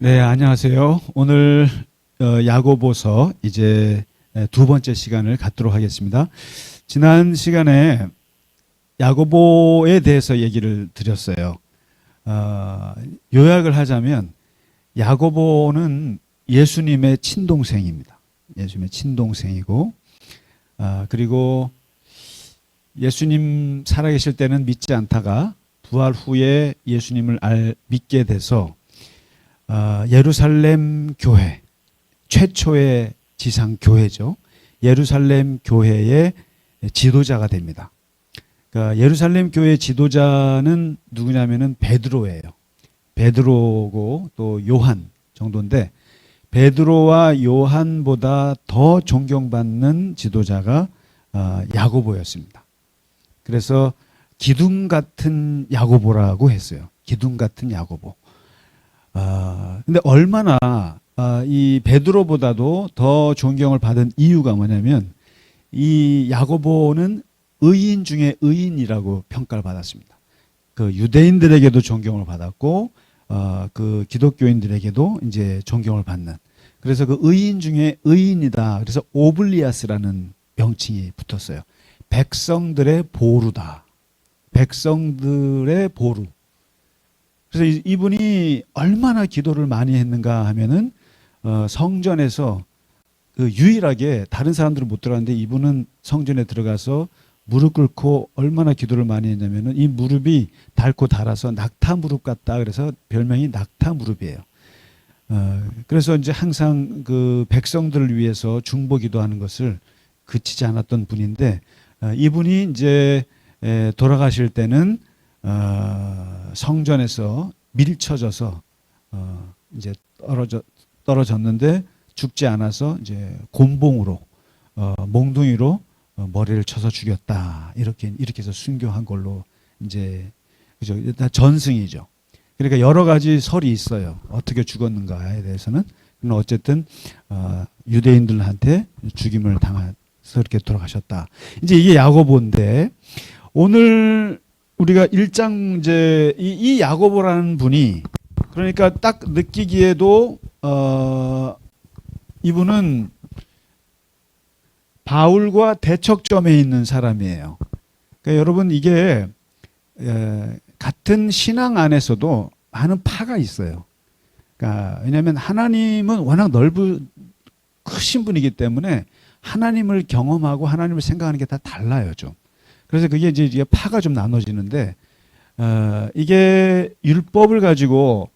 네, 안녕하세요. 오늘 야고보서 이제 두 번째 시간을 갖도록 하겠습니다. 지난 시간에 야고보에 대해서 얘기를 드렸어요. 요약을 하자면 야고보는 예수님의 친동생입니다. 예수님의 친동생이고, 그리고 예수님 살아계실 때는 믿지 않다가 부활 후에 예수님을 믿게 돼서 예루살렘 교회, 최초의 지상 교회죠. 예루살렘 교회의 지도자가 됩니다. 그러니까 예루살렘 교회 지도자는 누구냐면은 베드로예요. 베드로고 또 요한 정도인데, 베드로와 요한보다 더 존경받는 지도자가 야고보였습니다. 그래서 기둥 같은 야고보라고 했어요. 기둥 같은 야고보. 근데 얼마나 이 베드로보다도 더 존경을 받은 이유가 뭐냐면, 이 야고보는 의인 중에 의인이라고 평가를 받았습니다. 그 유대인들에게도 존경을 받았고, 그 기독교인들에게도 이제 존경을 받는. 그래서 그 의인 중에 의인이다. 그래서 오블리아스라는 명칭이 붙었어요. 백성들의 보루다. 백성들의 보루. 그래서 이분이 얼마나 기도를 많이 했는가 하면은 성전에서 그 유일하게, 다른 사람들은 못 들어갔는데 이분은 성전에 들어가서 무릎 꿇고 얼마나 기도를 많이 했냐면은 이 무릎이 닳고 닳아서 낙타 무릎 같다. 그래서 별명이 낙타 무릎이에요. 그래서 이제 항상 그 백성들을 위해서 중보기도하는 것을 그치지 않았던 분인데, 이분이 이제 돌아가실 때는 성전에서 밀쳐져서 이제 떨어졌는데 죽지 않아서 이제 곤봉으로 몽둥이로 머리를 쳐서 죽였다. 이렇게 해서 순교한 걸로 이제, 그죠? 일단 전승이죠. 그러니까 여러 가지 설이 있어요. 어떻게 죽었는가에 대해서는. 그러나 어쨌든 유대인들한테 죽임을 당해서 이렇게 돌아가셨다. 이제 이게 야고보인데, 오늘 우리가 1장 이제 이 야고보라는 분이, 그러니까 딱 느끼기에도 이분은 바울과 대척점에 있는 사람이에요. 그러니까 여러분, 이게 같은 신앙 안에서도 많은 파가 있어요. 그러니까 왜냐하면 하나님은 워낙 크신 분이기 때문에 하나님을 경험하고 하나님을 생각하는 게 다 달라요, 좀. 그래서 그게 이제 파가 좀 나눠지는데, 이게 율법을 가지고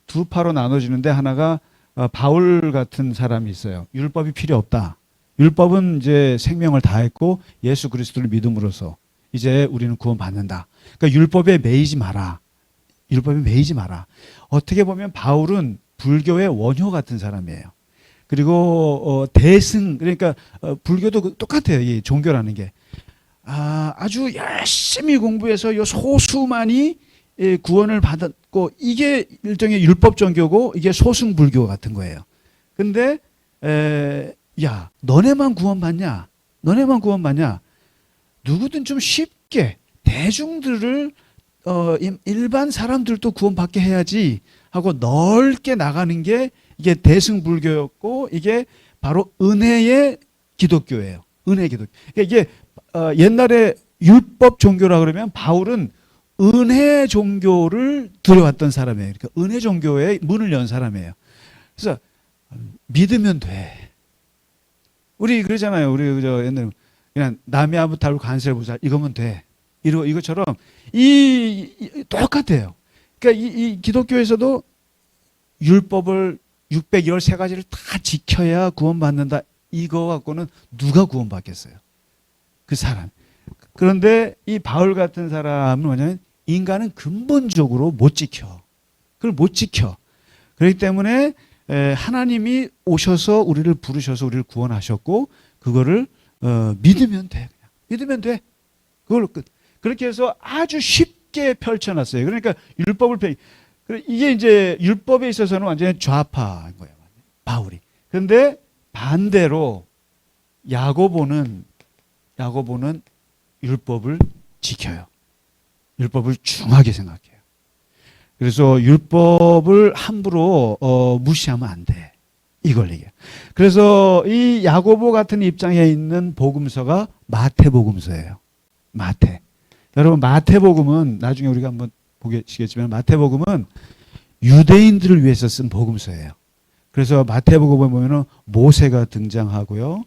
두 파로 나눠지는데, 하나가 바울 같은 사람이 있어요. 율법이 필요 없다. 율법은 이제 생명을 다했고 예수 그리스도를 믿음으로써 이제 우리는 구원받는다. 그러니까 율법에 매이지 마라. 율법에 매이지 마라. 어떻게 보면 바울은 불교의 원효 같은 사람이에요. 그리고 대승, 그러니까 불교도 똑같아요. 이 종교라는 게 아주 열심히 공부해서 요 소수만이 구원을 받았고, 이게 일종의 율법 종교고 이게 소승 불교 같은 거예요. 근데 야, 너네만 구원받냐? 누구든 좀 쉽게 대중들을 일반 사람들도 구원받게 해야지 하고 넓게 나가는 게 이게 대승불교였고, 이게 바로 은혜의 기독교예요. 은혜 기독교. 그러니까 이게 옛날에 율법 종교라 그러면 바울은 은혜 종교를 들여왔던 사람이에요. 그러니까 은혜 종교의 문을 연 사람이에요. 그래서 믿으면 돼. 우리 그러잖아요. 우리 그저 옛날에 그냥 남의 아부 달고 간세를 보자, 이거면 돼. 이것처럼 똑같아요. 그러니까 이 기독교에서도 율법을 613가지를 다 지켜야 구원받는다. 이거 갖고는 누가 구원받겠어요? 그 사람. 그런데 이 바울 같은 사람은 뭐냐면, 인간은 근본적으로 못 지켜. 그걸 못 지켜. 그렇기 때문에 하나님이 오셔서 우리를 부르셔서 우리를 구원하셨고, 그거를 믿으면 돼. 그냥 믿으면 돼. 그걸로 끝. 그렇게 해서 아주 쉽게 펼쳐놨어요. 그러니까 율법을 이게 이제 율법에 있어서는 완전히 좌파인 거예요, 바울이. 그런데 반대로 야고보는 율법을 지켜요. 율법을 중하게 생각해요. 그래서 율법을 함부로 무시하면 안 돼. 이걸 얘기해요. 그래서 이 야고보 같은 입장에 있는 복음서가 마태복음서예요. 마태. 여러분 마태복음은 나중에 우리가 한번 보시겠지만 마태복음은 유대인들을 위해서 쓴 복음서예요. 그래서 마태복음에 보면은 모세가 등장하고요.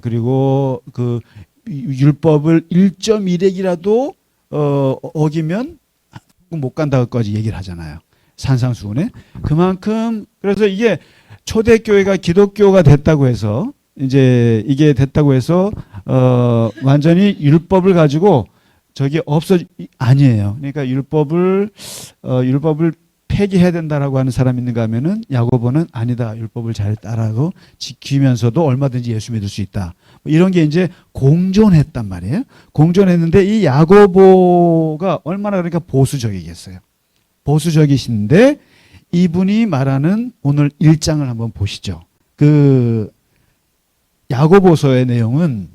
그리고 그 율법을 1.1핵이라도 어기면 못 간다고까지 얘기를 하잖아요. 산상수훈에. 그만큼 그래서 이게 초대교회가 기독교가 됐다고 해서 이제 이게 됐다고 해서 완전히 율법을 가지고 저기 아니에요. 그러니까 율법을 폐기해야 된다라고 하는 사람이 있는가 하면은 야고보는 아니다. 율법을 잘 따라고 지키면서도 얼마든지 예수 믿을 수 있다. 이런 게 이제 공존했단 말이에요. 공존했는데 이 야고보가 얼마나 그러니까 보수적이겠어요. 보수적이신데 이분이 말하는 오늘 1장을 한번 보시죠. 그 야고보서의 내용은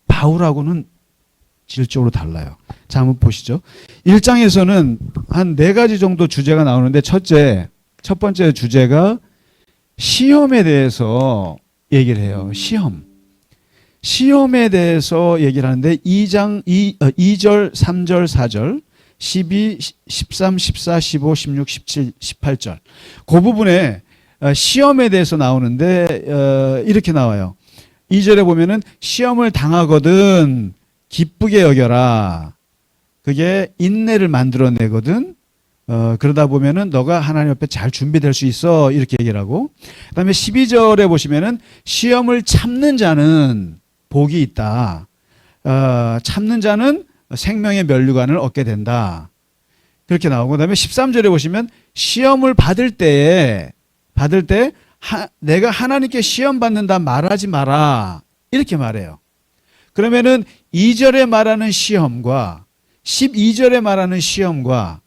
바울하고는 질적으로 달라요. 자, 한번 보시죠. 1장에서는 한 4가지 정도 주제가 나오는데 첫 번째 주제가 시험에 대해서 얘기를 해요. 시험에 대해서 얘기를 하는데 2절, 3절, 4절, 12, 13, 14, 15, 16, 17, 18절. 그 부분에 시험에 대해서 나오는데 이렇게 나와요. 2절에 보면은 시험을 당하거든 기쁘게 여겨라. 그게 인내를 만들어내거든. 그러다 보면은 너가 하나님 앞에 잘 준비될 수 있어. 이렇게 얘기를 하고. 그 다음에 12절에 보시면은 시험을 참는 자는 복이 있다. 참는 자는 생명의 면류관을 얻게 된다. 그렇게 나오고. 그 다음에 13절에 보시면 시험을 받을 때 내가 하나님께 시험 받는다 말하지 마라. 이렇게 말해요. 그러면은 2절에 말하는 시험과 12절에 말하는 시험과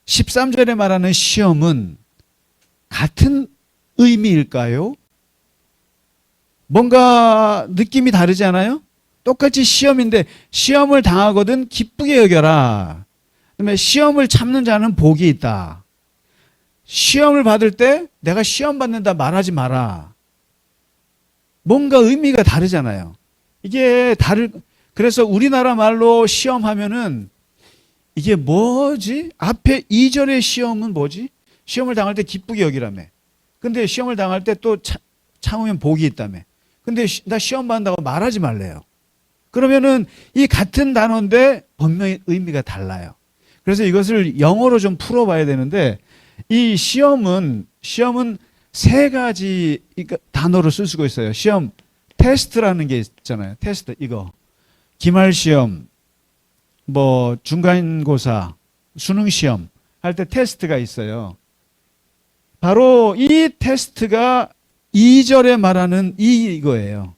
13절에 말하는 시험은 같은 의미일까요? 뭔가 느낌이 다르지 않아요? 똑같이 시험인데 시험을 당하거든 기쁘게 여겨라. 그다음에 시험을 참는 자는 복이 있다. 시험을 받을 때 내가 시험 받는다 말하지 마라. 뭔가 의미가 다르잖아요. 그래서 우리나라 말로 시험하면은 이게 뭐지? 앞에 2절의 시험은 뭐지? 시험을 당할 때 기쁘게 여기라며. 근데 시험을 당할 때 또 참으면 복이 있다며. 근데 나 시험 받는다고 말하지 말래요. 그러면은 이 같은 단어인데 분명히 의미가 달라요. 그래서 이것을 영어로 좀 풀어봐야 되는데 이 시험은 3가지 단어로 쓸 수가 있어요. 시험. 테스트라는 게 있잖아요. 테스트 이거 기말 시험, 뭐 중간고사, 수능 시험 할 때 테스트가 있어요. 바로 이 테스트가 2절에 말하는 이거예요.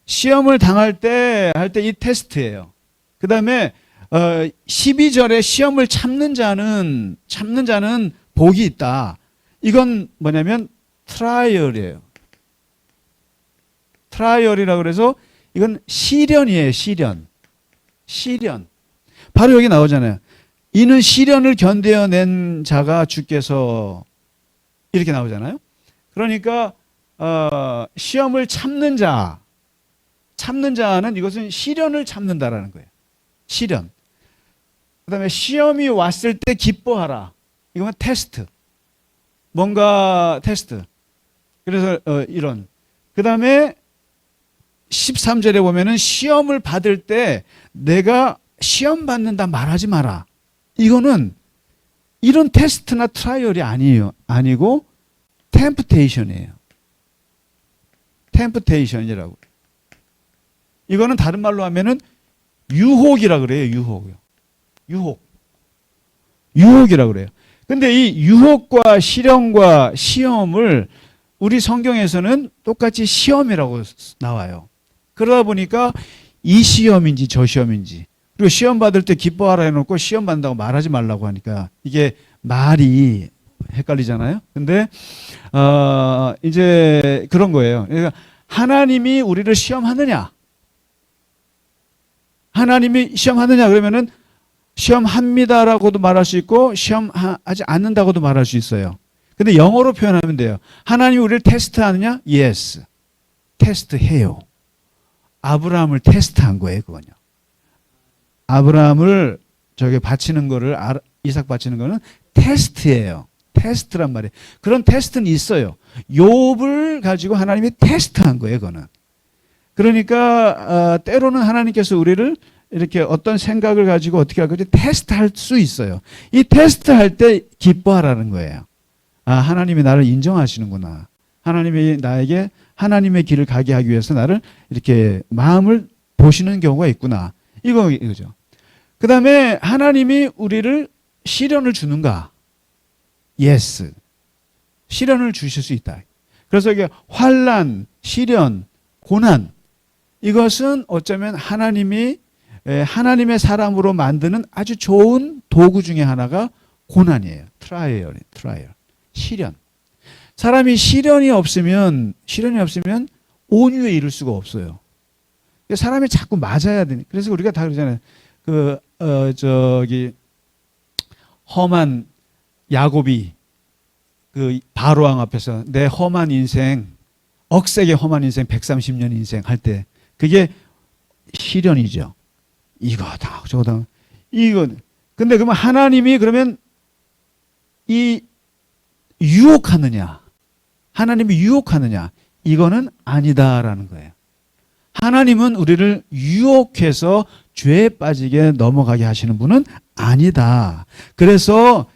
시험을 당할 때 할 때 이 테스트예요. 그 다음에 12절에 시험을 참는 자는 복이 있다. 이건 뭐냐면 트라이얼이에요. 트라이얼이라고 그래서 이건 시련이에요. 시련. 바로 여기 나오잖아요. 이는 시련을 견뎌낸 자가 주께서 이렇게 나오잖아요. 그러니까 시험을 참는 자는 이것은 시련을 참는다라는 거예요. 시련. 그다음에 시험이 왔을 때 기뻐하라. 이거는 테스트. 뭔가 테스트. 그래서 이런. 그다음에 13절에 보면은 시험을 받을 때 내가 시험 받는다 말하지 마라. 이거는 이런 테스트나 트라이얼이 아니고 템프테이션이에요. 템프테이션이라고. 이거는 다른 말로 하면은 유혹이라 그래요. 유혹이라 그래요. 근데 이 유혹과 시련과 시험을 우리 성경에서는 똑같이 시험이라고 나와요. 그러다 보니까 이 시험인지 저 시험인지, 그리고 시험 받을 때 기뻐하라 해놓고 시험 받는다고 말하지 말라고 하니까 이게 말이 헷갈리잖아요. 근데 이제 그런 거예요. 그러니까 하나님이 우리를 시험하느냐? 하나님이 시험하느냐 그러면은 시험합니다라고도 말할 수 있고 시험하지 않는다고도 말할 수 있어요. 근데 영어로 표현하면 돼요. 하나님이 우리를 테스트하느냐? Yes. 테스트해요. 아브라함을 테스트한 거예요, 그건요. 아브라함을 저게 바치는 거를 이삭 바치는 거는 테스트예요. 테스트란 말이에요. 그런 테스트는 있어요. 욥을 가지고 하나님이 테스트한 거예요, 그거는. 그러니까 때로는 하나님께서 우리를 이렇게 어떤 생각을 가지고 어떻게 할 건지 테스트할 수 있어요. 이 테스트할 때 기뻐하라는 거예요. 아, 하나님이 나를 인정하시는구나. 하나님이 나에게 하나님의 길을 가게 하기 위해서 나를 이렇게 마음을 보시는 경우가 있구나. 이거죠. 그 다음에 하나님이 우리를 시련을 주는가? Yes. 시련을 주실 수 있다. 그래서 이게 환난, 시련, 고난, 이것은 어쩌면 하나님이 하나님의 사람으로 만드는 아주 좋은 도구 중에 하나가 고난이에요. 트라이얼. 시련. 사람이 시련이 없으면 온유에 이를 수가 없어요. 사람이 자꾸 맞아야 되니. 그래서 우리가 다 그러잖아요. 험한 야곱이 그 바로왕 앞에서 내 험한 인생, 억세게 험한 인생, 130년 인생 할 때 그게 시련이죠. 이거다, 저거다. 이건. 근데 그러면 하나님이 그러면 이 유혹하느냐? 하나님이 유혹하느냐? 이거는 아니다라는 거예요. 하나님은 우리를 유혹해서 죄에 빠지게 넘어가게 하시는 분은 아니다. 그래서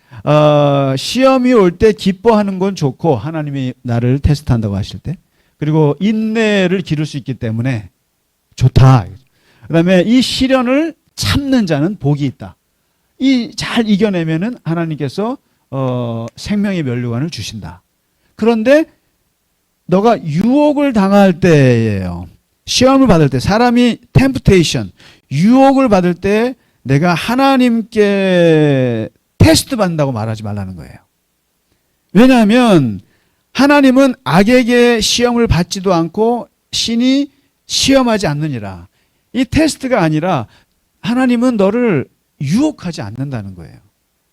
시험이 올 때 기뻐하는 건 좋고 하나님이 나를 테스트한다고 하실 때 그리고 인내를 기를 수 있기 때문에 좋다. 그 다음에 이 시련을 참는 자는 복이 있다. 잘 이겨내면은 하나님께서 생명의 면류관을 주신다. 그런데 너가 유혹을 당할 때예요. 시험을 받을 때 사람이 템프테이션, 유혹을 받을 때 내가 하나님께 테스트 받는다고 말하지 말라는 거예요. 왜냐하면 하나님은 악에게 시험을 받지도 않고 신이 시험하지 않느니라. 이 테스트가 아니라 하나님은 너를 유혹하지 않는다는 거예요.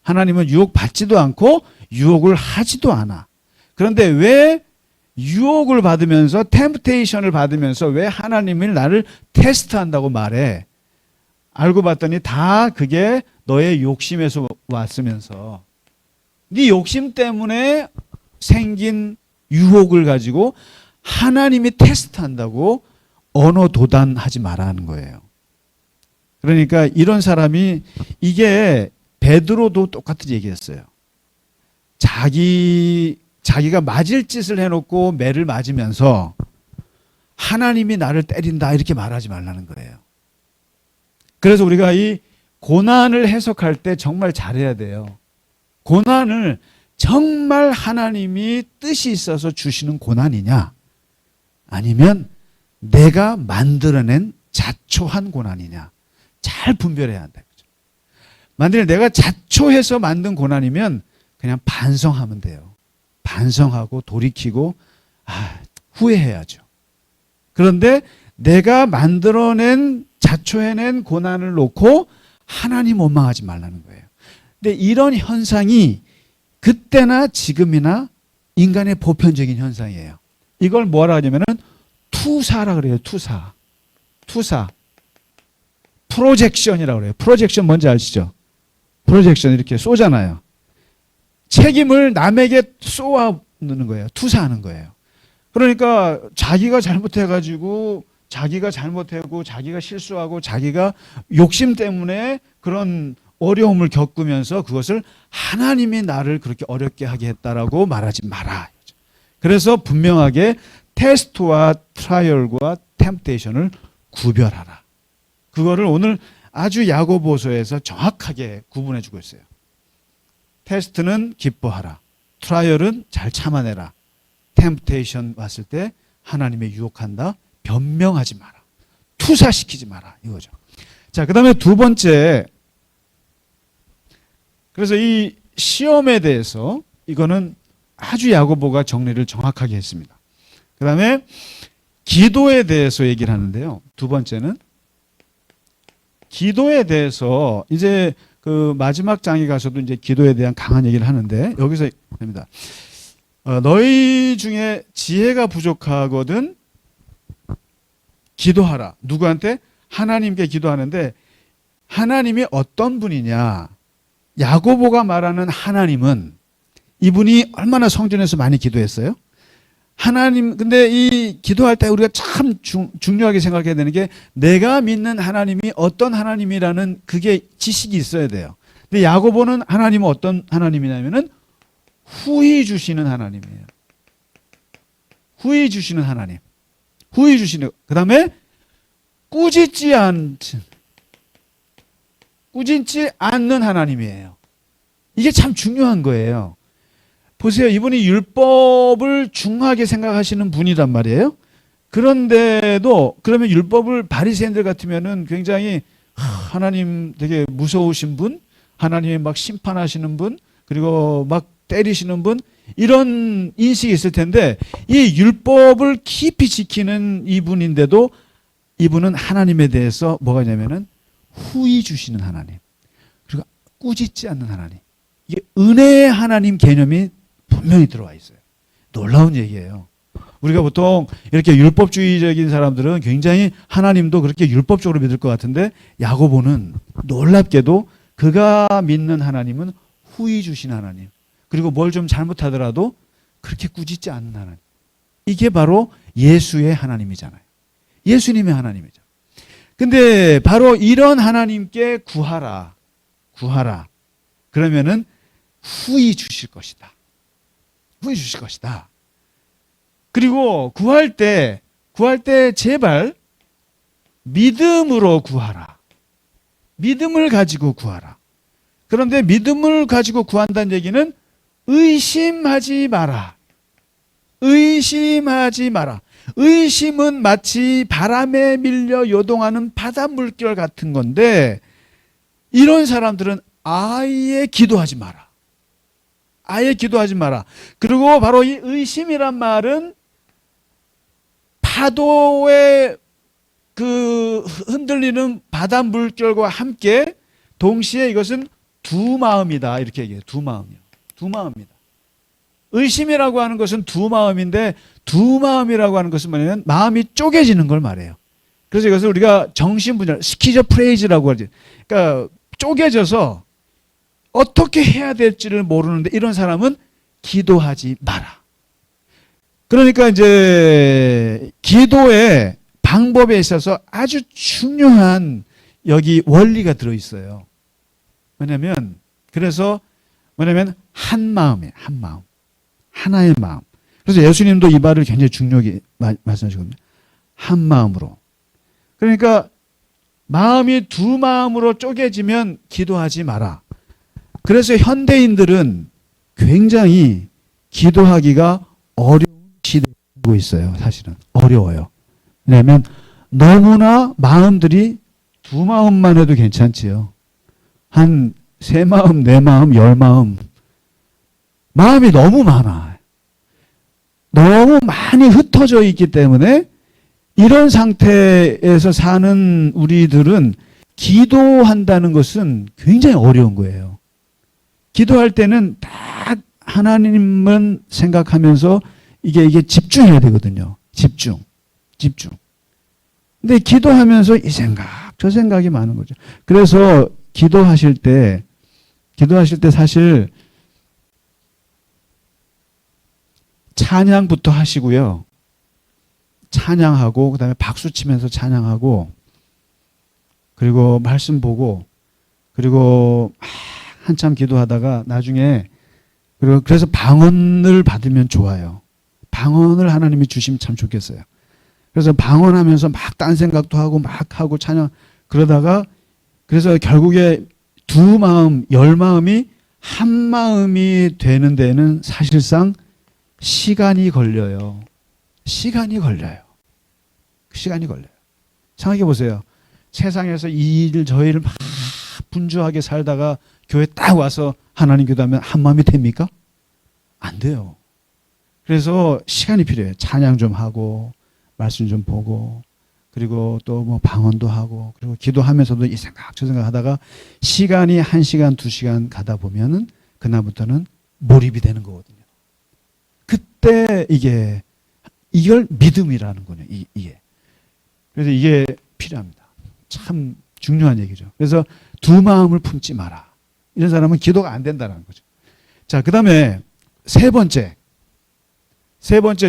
하나님은 유혹받지도 않고 유혹을 하지도 않아. 그런데 왜 유혹을 받으면서 템프테이션을 받으면서 왜 하나님이 나를 테스트한다고 말해? 알고 봤더니 다 그게 너의 욕심에서 왔으면서 네 욕심 때문에 생긴 유혹을 가지고 하나님이 테스트한다고 언어도단하지 말라는 거예요. 그러니까 이런 사람이 이게 베드로도 똑같이 얘기했어요. 자기가 맞을 짓을 해놓고 매를 맞으면서 하나님이 나를 때린다 이렇게 말하지 말라는 거예요. 그래서 우리가 이 고난을 해석할 때 정말 잘해야 돼요. 고난을 정말 하나님이 뜻이 있어서 주시는 고난이냐 아니면 내가 만들어낸 자초한 고난이냐 잘 분별해야 한다. 만약에 내가 자초해서 만든 고난이면 그냥 반성하면 돼요. 반성하고 돌이키고 후회해야죠. 그런데 내가 만들어낸 자초해낸 고난을 놓고 하나님 원망하지 말라는 거예요. 근데 이런 현상이 그때나 지금이나 인간의 보편적인 현상이에요. 이걸 뭐라 하냐면은 투사라 그래요. 투사. 프로젝션이라고 그래요. 프로젝션 뭔지 아시죠? 프로젝션 이렇게 쏘잖아요. 책임을 남에게 쏘아놓는 거예요. 투사하는 거예요. 그러니까 자기가 잘못해가지고 자기가 잘못하고 자기가 실수하고 자기가 욕심 때문에 그런 어려움을 겪으면서 그것을 하나님이 나를 그렇게 어렵게 하게 했다라고 말하지 마라. 그래서 분명하게 테스트와 트라이얼과 템프테이션을 구별하라. 그거를 오늘 아주 야고보서에서 정확하게 구분해 주고 있어요. 테스트는 기뻐하라. 트라이얼은 잘 참아내라. 템프테이션 왔을 때 하나님의 유혹한다. 변명하지 마라. 투사시키지 마라. 이거죠. 자, 그 다음에 두 번째. 그래서 이 시험에 대해서 이거는 아주 야고보가 정리를 정확하게 했습니다. 그 다음에 기도에 대해서 얘기를 하는데요. 두 번째는 기도에 대해서 이제 그 마지막 장에 가서도 이제 기도에 대한 강한 얘기를 하는데 여기서 됩니다. 너희 중에 지혜가 부족하거든 기도하라. 누구한테? 하나님께 기도하는데 하나님이 어떤 분이냐? 야고보가 말하는 하나님은 이분이 얼마나 성전에서 많이 기도했어요? 하나님, 근데 이 기도할 때 우리가 참 중요하게 생각해야 되는 게 내가 믿는 하나님이 어떤 하나님이라는 그게 지식이 있어야 돼요. 근데 야고보는 하나님은 어떤 하나님이냐면은 후히 주시는 하나님이에요. 후히 주시는 하나님. 후히 주시는, 그 다음에 꾸짖지 않는 하나님이에요. 이게 참 중요한 거예요. 보세요. 이분이 율법을 중하게 생각하시는 분이란 말이에요. 그런데도 그러면 율법을 바리새인들 같으면은 굉장히 하나님 되게 무서우신 분, 하나님이 막 심판하시는 분, 그리고 막 때리시는 분, 이런 인식이 있을 텐데 이 율법을 깊이 지키는 이분인데도 이분은 하나님에 대해서 뭐가 있냐면은 후히 주시는 하나님, 그리고 꾸짖지 않는 하나님. 이게 은혜의 하나님 개념이 분명히 들어와 있어요. 놀라운 얘기예요. 우리가 보통 이렇게 율법주의적인 사람들은 굉장히 하나님도 그렇게 율법적으로 믿을 것 같은데 야고보는 놀랍게도 그가 믿는 하나님은 후히 주신 하나님, 그리고 뭘 좀 잘못하더라도 그렇게 꾸짖지 않는 하나님. 이게 바로 예수의 하나님이잖아요. 예수님의 하나님이죠. 근데 바로 이런 하나님께 구하라. 그러면은 후히 주실 것이다. 후히 주실 것이다. 그리고 구할 때 제발 믿음으로 구하라. 믿음을 가지고 구하라. 그런데 믿음을 가지고 구한다는 얘기는 의심하지 마라. 의심하지 마라. 의심은 마치 바람에 밀려 요동하는 바다 물결 같은 건데 이런 사람들은 아예 기도하지 마라. 아예 기도하지 마라. 그리고 바로 이 의심이란 말은 파도에 그 흔들리는 바다 물결과 함께 동시에 이것은 두 마음이다. 이렇게 얘기해요. 두 마음이요. 두 마음이다. 의심이라고 하는 것은 두 마음인데 두 마음이라고 하는 것은 뭐냐면 마음이 쪼개지는 걸 말해요. 그래서 이것을 우리가 정신분열, 스키저프레이즈라고 하지. 그러니까 쪼개져서 어떻게 해야 될지를 모르는데 이런 사람은 기도하지 마라. 그러니까 이제 기도의 방법에 있어서 아주 중요한 여기 원리가 들어있어요. 뭐냐면 한 마음이에요. 한 마음. 하나의 마음. 그래서 예수님도 이 말을 굉장히 중요하게 말씀하시거든요. 한 마음으로. 그러니까 마음이 두 마음으로 쪼개지면 기도하지 마라. 그래서 현대인들은 굉장히 기도하기가 어려운 시대에 살고 있어요. 사실은 어려워요. 왜냐하면 너무나 마음들이 두 마음만 해도 괜찮지요. 한 세 마음, 네 마음, 열 마음. 마음이 너무 많아. 너무 많이 흩어져 있기 때문에 이런 상태에서 사는 우리들은 기도한다는 것은 굉장히 어려운 거예요. 기도할 때는 딱 하나님만 생각하면서 이게 집중해야 되거든요. 집중. 근데 기도하면서 이 생각, 저 생각이 많은 거죠. 그래서 기도하실 때 사실 찬양부터 하시고요. 찬양하고 그다음에 박수 치면서 찬양하고 그리고 말씀 보고 그리고 한참 기도하다가 나중에 그래서 방언을 받으면 좋아요. 방언을 하나님이 주시면 참 좋겠어요. 그래서 방언하면서 막 딴 생각도 하고 막 하고 찬양 그러다가 그래서 결국에 두 마음, 열 마음이 한 마음이 되는 데는 사실상 시간이 걸려요. 시간이 걸려요. 생각해 보세요. 세상에서 이 일 저 일을 막 분주하게 살다가 교회 딱 와서 하나님 기도하면 한 마음이 됩니까? 안 돼요. 그래서 시간이 필요해요. 찬양 좀 하고 말씀 좀 보고 그리고 또 뭐 방언도 하고 그리고 기도하면서도 이 생각 저 생각 하다가 시간이 1시간 2시간 가다 보면은 그날부터는 몰입이 되는 거거든요. 그때 이걸 믿음이라는 거예요. 이게. 그래서 이게 필요합니다. 참 중요한 얘기죠. 그래서 두 마음을 품지 마라. 이런 사람은 기도가 안 된다는 거죠. 자, 그 다음에 세 번째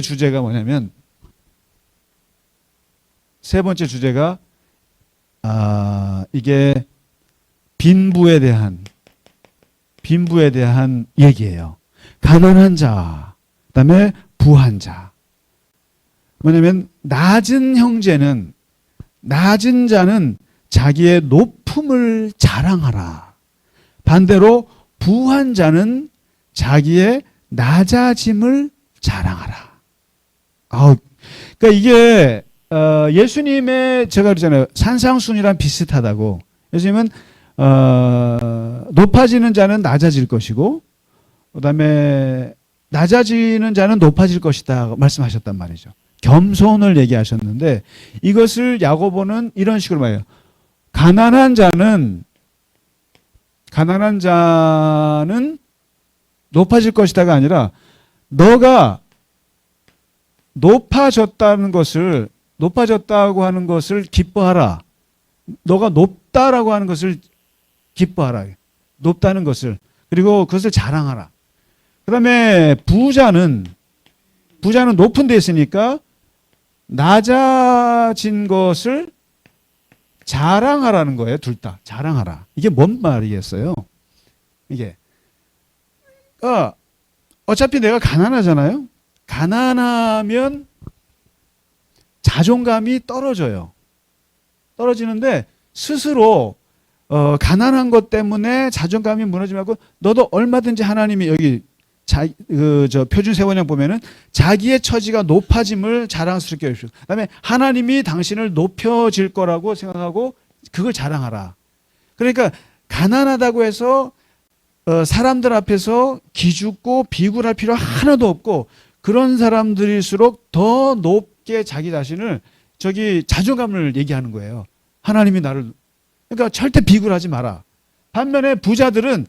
주제가 뭐냐면 세 번째 주제가 이게 빈부에 대한 얘기예요. 가난한 자, 그다음에 부한 자. 뭐냐면 낮은 자는 자기의 높음을 자랑하라. 반대로 부한 자는 자기의 낮아짐을 자랑하라. 그러니까 이게 예수님의 제가 그러잖아요. 산상순이랑 비슷하다고. 예수님은 높아지는 자는 낮아질 것이고 그다음에 낮아지는 자는 높아질 것이다 말씀하셨단 말이죠. 겸손을 얘기하셨는데 이것을 야고보는 이런 식으로 말해요. 가난한 자는 높아질 것이다가 아니라 너가 높아졌다고 하는 것을 기뻐하라. 너가 높다라고 하는 것을 기뻐하라. 높다는 것을. 그리고 그것을 자랑하라. 그 다음에 부자는 높은 데 있으니까 낮아진 것을 자랑하라는 거예요. 둘 다. 자랑하라. 이게 뭔 말이겠어요? 이게. 어차피 내가 가난하잖아요. 가난하면 자존감이 떨어져요. 떨어지는데 스스로 가난한 것 때문에 자존감이 무너지지 말고 너도 얼마든지 하나님이 여기 표준 세번역 보면은 자기의 처지가 높아짐을 자랑스럽게 해주시고 그다음에 하나님이 당신을 높여질 거라고 생각하고 그걸 자랑하라. 그러니까 가난하다고 해서 사람들 앞에서 기죽고 비굴할 필요 하나도 없고 그런 사람들일수록 더 높게 자기 자신을 자존감을 얘기하는 거예요. 하나님이 나를 그러니까 절대 비굴하지 마라. 반면에 부자들은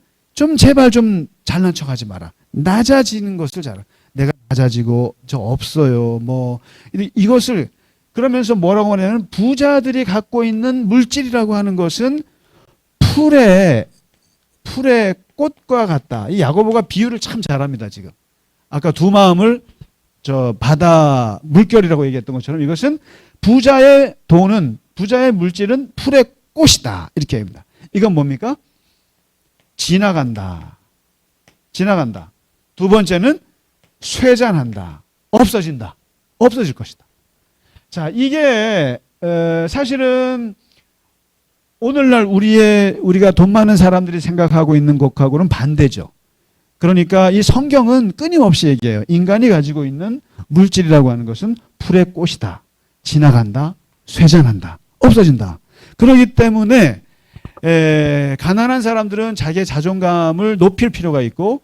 제발 좀 잘난 척하지 마라. 낮아지는 것을 자랑. 내가 낮아지고 저 없어요. 뭐 이것을 그러면서 뭐라고 하냐면 부자들이 갖고 있는 물질이라고 하는 것은 풀의 꽃과 같다. 이 야고보가 비유를 참 잘합니다. 지금 아까 두 마음을 바다 물결이라고 얘기했던 것처럼 이것은 부자의 물질은 풀의 꽃이다. 이렇게 합니다. 이건 뭡니까? 지나간다. 두 번째는 쇠잔한다. 없어진다. 없어질 것이다. 자, 이게 사실은 오늘날 우리가 돈 많은 사람들이 생각하고 있는 것하고는 반대죠. 그러니까 이 성경은 끊임없이 얘기해요. 인간이 가지고 있는 물질이라고 하는 것은 풀의 꽃이다. 지나간다. 쇠잔한다. 없어진다. 그렇기 때문에 가난한 사람들은 자기의 자존감을 높일 필요가 있고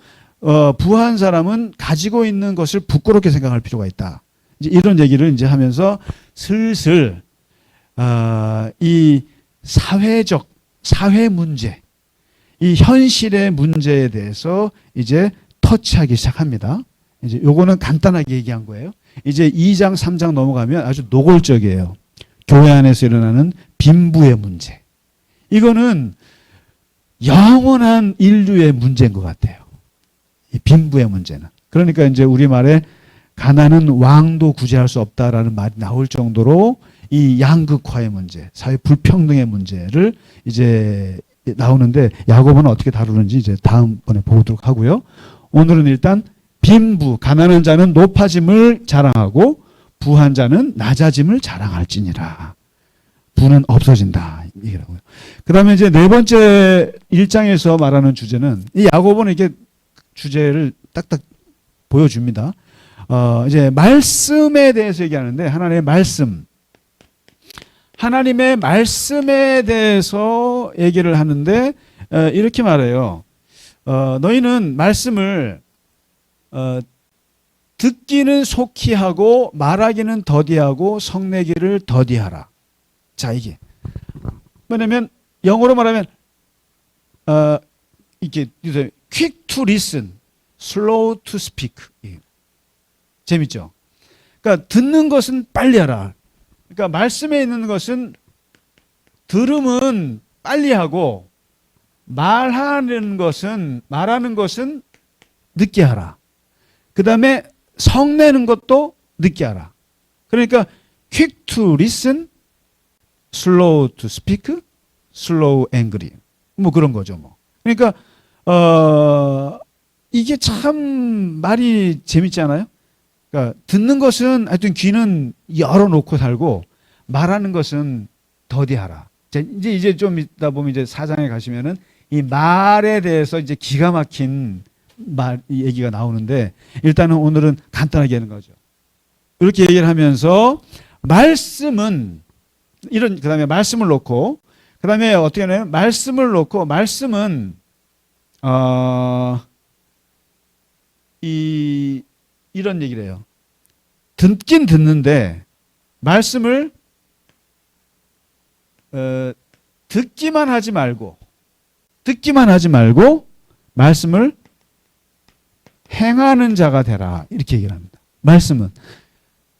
부한 사람은 가지고 있는 것을 부끄럽게 생각할 필요가 있다. 이제 이런 얘기를 이제 하면서 슬슬 이 사회 문제, 이 현실의 문제에 대해서 이제 터치하기 시작합니다. 이제 요거는 간단하게 얘기한 거예요. 이제 2장, 3장 넘어가면 아주 노골적이에요. 교회 안에서 일어나는 빈부의 문제. 이거는 영원한 인류의 문제인 것 같아요. 이 빈부의 문제는. 그러니까 이제 우리말에 가난은 왕도 구제할 수 없다라는 말이 나올 정도로 이 양극화의 문제, 사회 불평등의 문제를 이제 나오는데 야고보는 어떻게 다루는지 이제 다음번에 보도록 하고요. 오늘은 일단 빈부, 가난한 자는 높아짐을 자랑하고 부한 자는 낮아짐을 자랑할지니라. 부는 없어진다. 이라고요. 그 다음에 이제 네 번째 1장에서 말하는 주제는 이 야고보는 이렇게 주제를 딱딱 보여줍니다. 이제 말씀에 대해서 얘기하는데 하나님의 말씀에 대해서 얘기를 하는데 이렇게 말해요. 너희는 말씀을 듣기는 속히 하고 말하기는 더디하고 성내기를 더디하라. 자, 이게 뭐냐면 영어로 말하면 이게 quick to listen, slow to speak. 재밌죠? 그러니까 듣는 것은 빨리 하라. 그러니까 말씀에 있는 것은 들음은 빨리 하고 말하는 것은 늦게 하라. 그 다음에 성내는 것도 늦게 하라. 그러니까 quick to listen, slow to speak, slow angry. 뭐 그런 거죠. 뭐. 그러니까 이게 참 말이 재밌지 않아요? 그러니까 듣는 것은 하여튼 귀는 열어놓고 살고 말하는 것은 더디하라. 이제 좀 있다 보면 이제 4장에 가시면은 이 말에 대해서 이제 기가 막힌 얘기가 나오는데 일단은 오늘은 간단하게 하는 거죠. 이렇게 얘기를 하면서 말씀은 그다음에 말씀을 놓고 그다음에 어떻게 하나요? 말씀을 놓고 말씀은 이런 얘기를 해요. 듣긴 듣는데 말씀을 듣기만 하지 말고 말씀을 행하는 자가 되라. 이렇게 얘기를 합니다. 말씀은.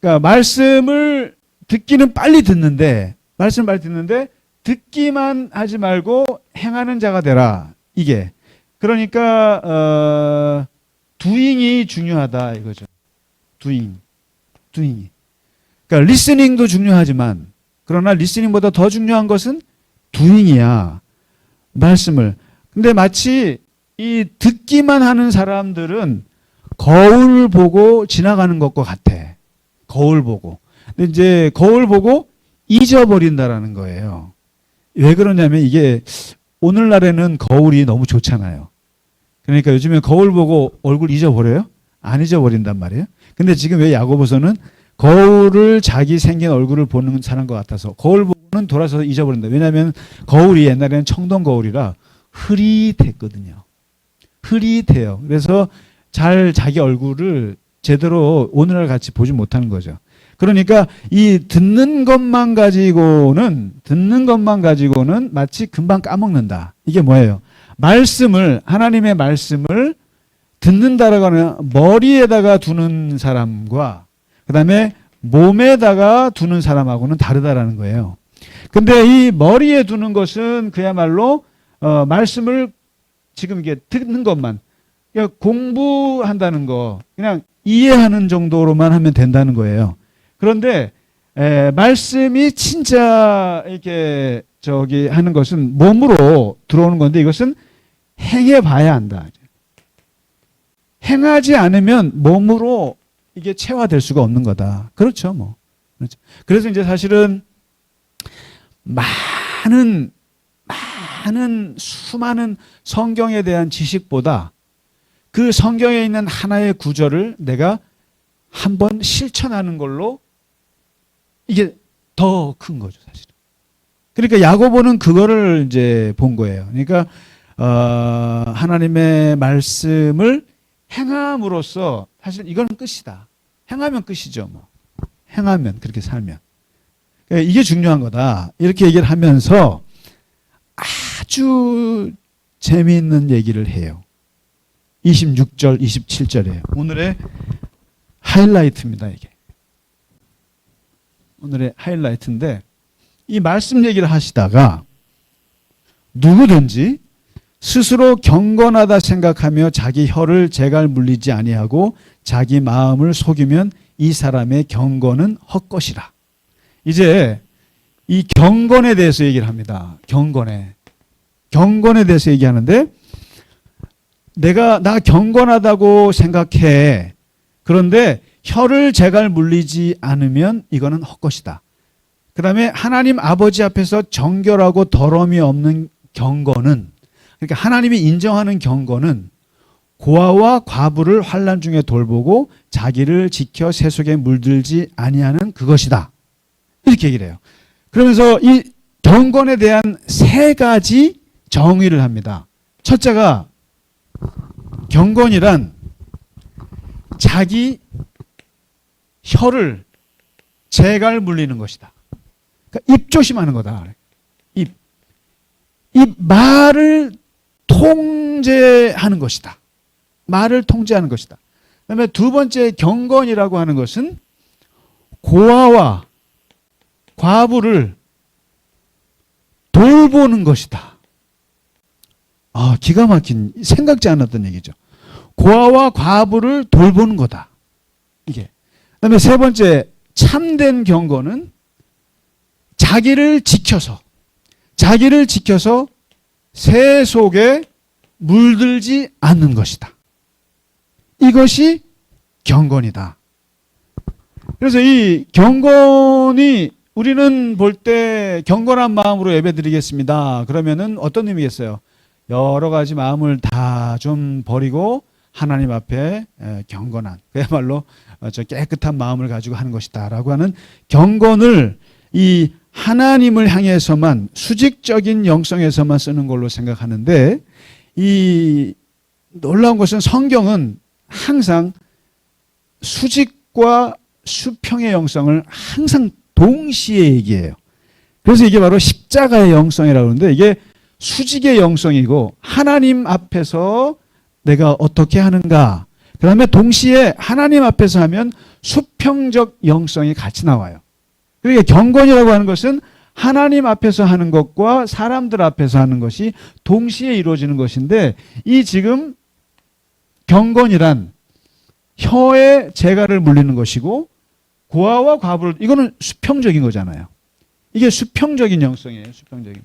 그러니까 말씀을 듣기는 빨리 듣는데 듣기만 하지 말고 행하는 자가 되라. 이게. 그러니까 doing이 중요하다 이거죠. doing이. 그러니까 listening도 중요하지만 그러나 listening보다 더 중요한 것은 doing이야. 말씀을. 근데 마치 이 듣기만 하는 사람들은 거울 보고 지나가는 것과 같아. 거울 보고. 근데 이제 거울 보고 잊어버린다라는 거예요. 왜 그러냐면 이게 오늘날에는 거울이 너무 좋잖아요. 그러니까 요즘에 거울 보고 얼굴 잊어버려요? 안 잊어버린단 말이에요. 근데 지금 왜 야고보서는 거울을 자기 생긴 얼굴을 보는 사람 것 같아서 거울 보고는 돌아서서 잊어버린다. 왜냐하면 거울이 옛날에는 청동 거울이라 흐릿했거든요. 흐릿해요. 그래서 잘 자기 얼굴을 제대로 오늘날 같이 보지 못하는 거죠. 그러니까 이 듣는 것만 가지고는 마치 금방 까먹는다. 이게 뭐예요? 하나님의 말씀을 듣는다라고 하는 머리에다가 두는 사람과 그 다음에 몸에다가 두는 사람하고는 다르다라는 거예요. 근데 이 머리에 두는 것은 그야말로 말씀을 지금 이게 듣는 것만 그러니까 공부한다는 거 그냥 이해하는 정도로만 하면 된다는 거예요. 그런데 말씀이 진짜 이렇게 하는 것은 몸으로 들어오는 건데 이것은 행해봐야 한다. 행하지 않으면 몸으로 이게 체화될 수가 없는 거다. 그렇죠, 뭐. 그렇죠. 그래서 이제 사실은 수많은 성경에 대한 지식보다 그 성경에 있는 하나의 구절을 내가 한번 실천하는 걸로 이게 더 큰 거죠, 사실은. 그러니까 야고보는 그거를 이제 본 거예요. 그러니까 하나님의 말씀을 행함으로써 사실 이거는 끝이다. 행하면 끝이죠, 뭐. 행하면 그렇게 살면. 그러니까 이게 중요한 거다. 이렇게 얘기를 하면서 아주 재미있는 얘기를 해요. 26절, 27절이에요. 오늘의 하이라이트입니다, 이게. 오늘의 하이라이트인데 이 말씀 얘기를 하시다가 누구든지 스스로 경건하다 생각하며 자기 혀를 재갈 물리지 아니하고 자기 마음을 속이면 이 사람의 경건은 헛것이라. 이제 이 경건에 대해서 얘기를 합니다. 경건에 대해서 얘기하는데 나 경건하다고 생각해. 그런데 혀를 재갈 물리지 않으면 이거는 헛것이다. 그 다음에 하나님 아버지 앞에서 정결하고 더러움이 없는 경건은 그러니까 하나님이 인정하는 경건은 고아와 과부를 환난 중에 돌보고 자기를 지켜 세속에 물들지 아니하는 그것이다. 이렇게 얘기를 해요. 그러면서 이 경건에 대한 3가지 정의를 합니다. 첫째가 경건이란 자기 혀를 재갈 물리는 것이다. 그러니까 입 조심하는 거다. 입. 이 말을 통제하는 것이다. 말을 통제하는 것이다. 그다음에 두 번째 경건이라고 하는 것은 고아와 과부를 돌보는 것이다. 아, 기가 막힌, 생각지 않았던 얘기죠. 고아와 과부를 돌보는 거다. 이게. 그다음에 세 번째 참된 경건은 자기를 지켜서 새 속에 물들지 않는 것이다. 이것이 경건이다. 그래서 이 경건이 우리는 볼 때 경건한 마음으로 예배드리겠습니다. 그러면은 어떤 의미겠어요? 여러 가지 마음을 다 좀 버리고 하나님 앞에 경건한, 그야말로 저 깨끗한 마음을 가지고 하는 것이다라고 하는 경건을 이 하나님을 향해서만, 수직적인 영성에서만 쓰는 걸로 생각하는데, 이 놀라운 것은 성경은 항상 수직과 수평의 영성을 항상 동시에 얘기해요. 그래서 이게 바로 십자가의 영성이라고 하는데, 이게 수직의 영성이고 하나님 앞에서 내가 어떻게 하는가, 그 다음에 동시에 하나님 앞에서 하면 수평적 영성이 같이 나와요. 그러니까 경건이라고 하는 것은 하나님 앞에서 하는 것과 사람들 앞에서 하는 것이 동시에 이루어지는 것인데, 이 지금 경건이란 혀에 재갈을 물리는 것이고 고아와 과부를, 이거는 수평적인 거잖아요. 이게 수평적인 영성이에요. 수평적인.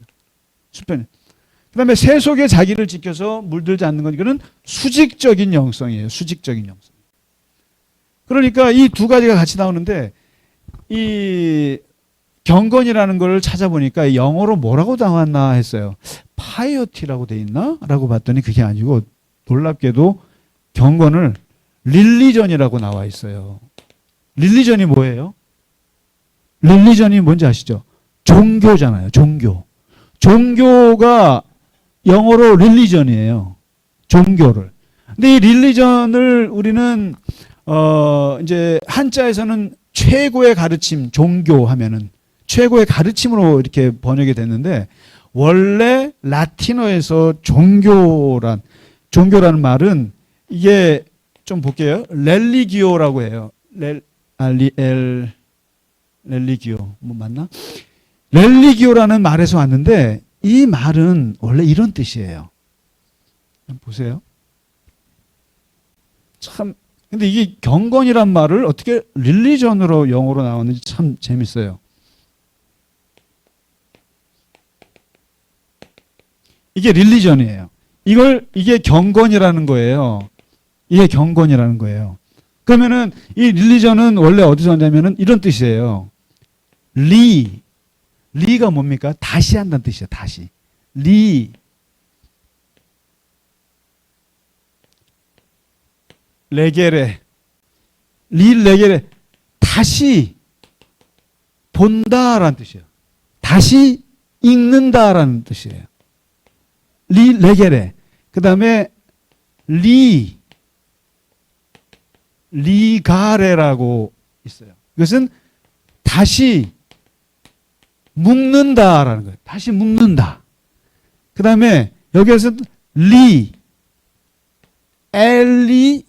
그 다음에 새 속에 자기를 지켜서 물들지 않는 건, 이거는 수직적인 영성이에요. 수직적인 영성. 그러니까 이 두 가지가 같이 나오는데, 이 경건이라는 걸 찾아보니까 영어로 뭐라고 나왔나 했어요. 파이어티라고 돼 있나? 라고 봤더니 그게 아니고, 놀랍게도 경건을 릴리전이라고 나와 있어요. 릴리전이 뭐예요? 릴리전이 뭔지 아시죠? 종교잖아요. 종교가 영어로 릴리전이에요. 종교를. 근데 이 릴리전을 우리는 이제 한자에서는 최고의 가르침, 종교 하면은 최고의 가르침으로 이렇게 번역이 됐는데, 원래 라틴어에서 종교라는 말은, 이게 좀 볼게요. 렐리기오라고 해요. 렐리기오 뭐 맞나? 렐리기오라는 말에서 왔는데, 이 말은 원래 이런 뜻이에요. 보세요. 참, 근데 이게 경건이란 말을 어떻게 릴리전으로 영어로 나왔는지 참 재밌어요. 이게 릴리전이에요. 이게 경건이라는 거예요. 이게 경건이라는 거예요. 그러면은 이 릴리전은 원래 어디서 왔냐면은 이런 뜻이에요. 리가 뭡니까? 다시 한다는 뜻이에요. 다시. 레게레. 다시 본다라는 뜻이에요. 다시 읽는다라는 뜻이에요. 레게레. 그 다음에 리가레라고 있어요. 이것은 다시 묶는다라는 거예요. 다시 묶는다. 그 다음에 여기에서 엘리게레.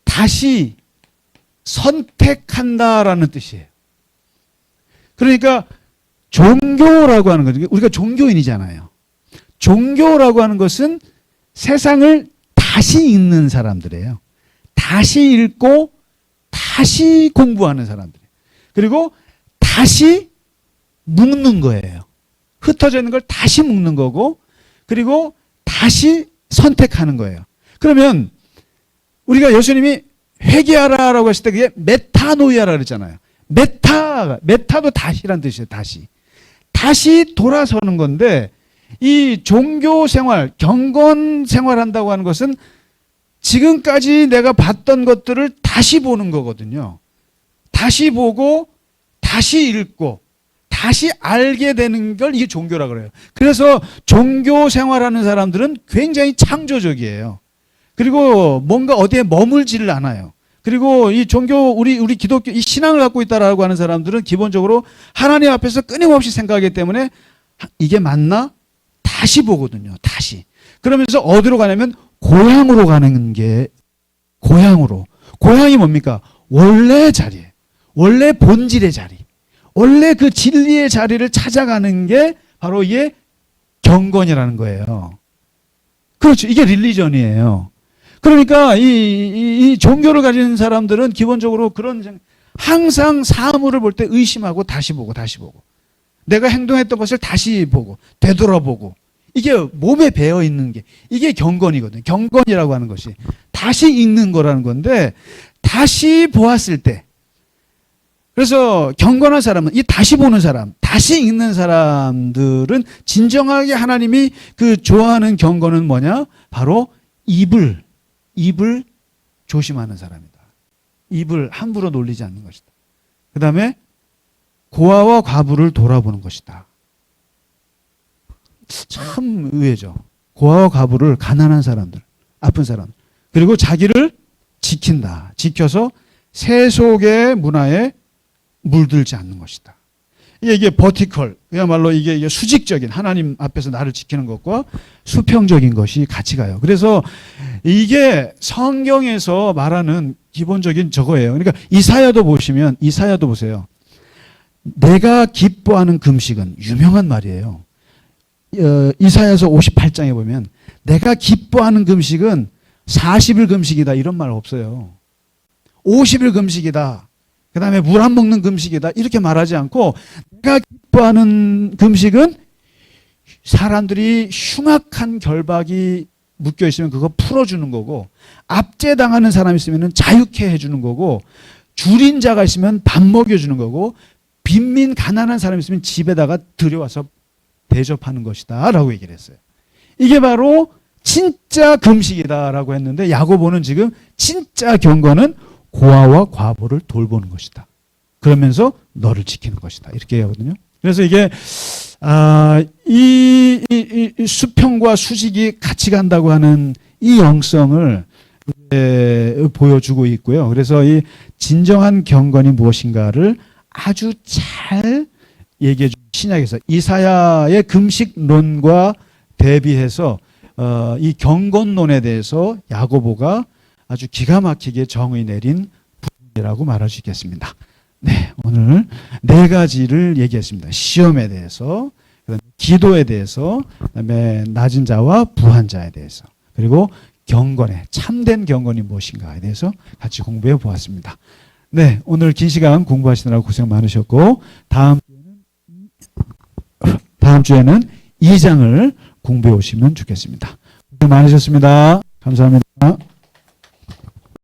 다시 선택한다라는 뜻이에요. 그러니까 종교라고 하는 거죠. 우리가 종교인이잖아요. 종교라고 하는 것은 세상을 다시 읽는 사람들이에요. 다시 읽고 다시 공부하는 사람들이에요. 그리고 다시 묶는 거예요. 흩어져 있는 걸 다시 묶는 거고, 그리고 다시 선택하는 거예요. 그러면 우리가 예수님이 회개하라라고 했을 때 그게 메타노이아라 그랬잖아요. 메타도 다시란 뜻이에요. 다시 돌아서는 건데, 이 종교 생활, 경건 생활한다고 하는 것은 지금까지 내가 봤던 것들을 다시 보는 거거든요. 다시 보고 다시 읽고 다시 알게 되는 걸 이게 종교라고 그래요. 그래서 종교 생활하는 사람들은 굉장히 창조적이에요. 그리고 뭔가 어디에 머물지를 않아요. 그리고 이 종교, 우리 기독교, 이 신앙을 갖고 있다라고 하는 사람들은 기본적으로 하나님 앞에서 끊임없이 생각하기 때문에 이게 맞나? 다시 보거든요. 다시. 그러면서 어디로 가냐면 고향으로 가는 게, 고향으로. 고향이 뭡니까? 원래 자리에. 원래 본질의 자리. 원래 그 진리의 자리를 찾아가는 게 바로 이게 경건이라는 거예요. 그렇죠. 이게 릴리전이에요. 그러니까 이 종교를 가진 사람들은 기본적으로 그런 항상 사물을 볼 때 의심하고 다시 보고 다시 보고 내가 행동했던 것을 다시 보고 되돌아보고 이게 몸에 배어 있는 게 이게 경건이거든요. 경건이라고 하는 것이 다시 읽는 거라는 건데 다시 보았을 때 그래서 경건한 사람은 이 다시 보는 사람, 다시 읽는 사람들은 진정하게 하나님이 그 좋아하는 경건은 뭐냐? 바로 입을 조심하는 사람이다. 입을 함부로 놀리지 않는 것이다. 그 다음에 고아와 과부를 돌아보는 것이다. 참 의외죠. 고아와 과부를 가난한 사람들, 아픈 사람, 그리고 자기를 지킨다. 지켜서 세속의 문화에 물들지 않는 것이다. 이게 버티컬, 그야말로 이게 수직적인 하나님 앞에서 나를 지키는 것과 수평적인 것이 같이 가요. 그래서 이게 성경에서 말하는 기본적인 저거예요. 그러니까 이사야도 보시면 이사야도 보세요. 내가 기뻐하는 금식은 유명한 말이에요. 이사야서 58장에 보면 내가 기뻐하는 금식은 40일 금식이다 이런 말 없어요. 50일 금식이다. 그 다음에 물 안 먹는 금식이다. 이렇게 말하지 않고 내가 기뻐하는 금식은 사람들이 흉악한 결박이 묶여 있으면 그거 풀어주는 거고 압제당하는 사람이 있으면 자유케 해주는 거고 줄인 자가 있으면 밥 먹여주는 거고 빈민 가난한 사람이 있으면 집에다가 들여와서 대접하는 것이다 라고 얘기를 했어요. 이게 바로 진짜 금식이다라고 했는데 야고보는 지금 진짜 경건은 고아와 과부를 돌보는 것이다. 그러면서 너를 지키는 것이다. 이렇게 얘기하거든요. 그래서 이게 이 수평과 수직이 같이 간다고 하는 이 영성을 보여주고 있고요. 그래서 이 진정한 경건이 무엇인가를 아주 잘 얘기해 준 신약에서 이사야의 금식론과 대비해서 이 경건론에 대해서 야고보가 아주 기가 막히게 정의 내린 부분이라고 말할 수 있겠습니다. 네, 오늘 4가지를 얘기했습니다. 시험에 대해서, 그다음에 기도에 대해서, 그다음에 낮은 자와 부한 자에 대해서, 그리고 경건에 참된 경건이 무엇인가에 대해서 같이 공부해 보았습니다. 네, 오늘 긴 시간 공부하시느라고 고생 많으셨고 다음 주에는 2장을 공부해 오시면 좋겠습니다. 고생 많으셨습니다. 감사합니다.